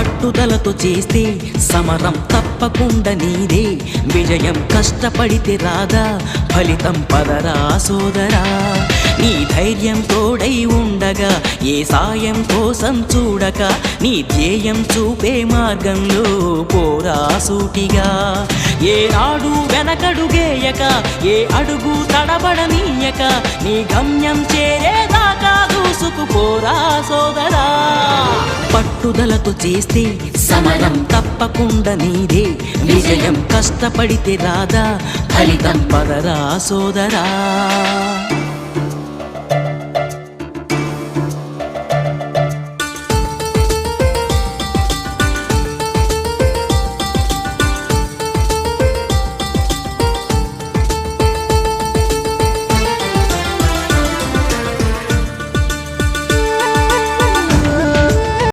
పట్టుదలతో చేస్తే సమరం తప్పకుండా నీదే, విజయం కష్టపడితే రాదా ఫలితం పదరా సోదరా. నీ ధైర్యం తోడై ఉండగా ఏ సాయం కోసం చూడక, నీ ధ్యేయం చూపే మార్గంలో పోరా సూటిగా. ఏ నాడు వెనకడుగేయక, ఏ అడుగు తడబడనీయక, నీ గమ్యం చేరేదాకా దూసుకుపోరా సోదరా. పట్టుదలతో చేస్తే సమరం తప్పకుండా నీదే, విజయం కష్టపడితే రాదా ఫలితం పదరా సోదరా.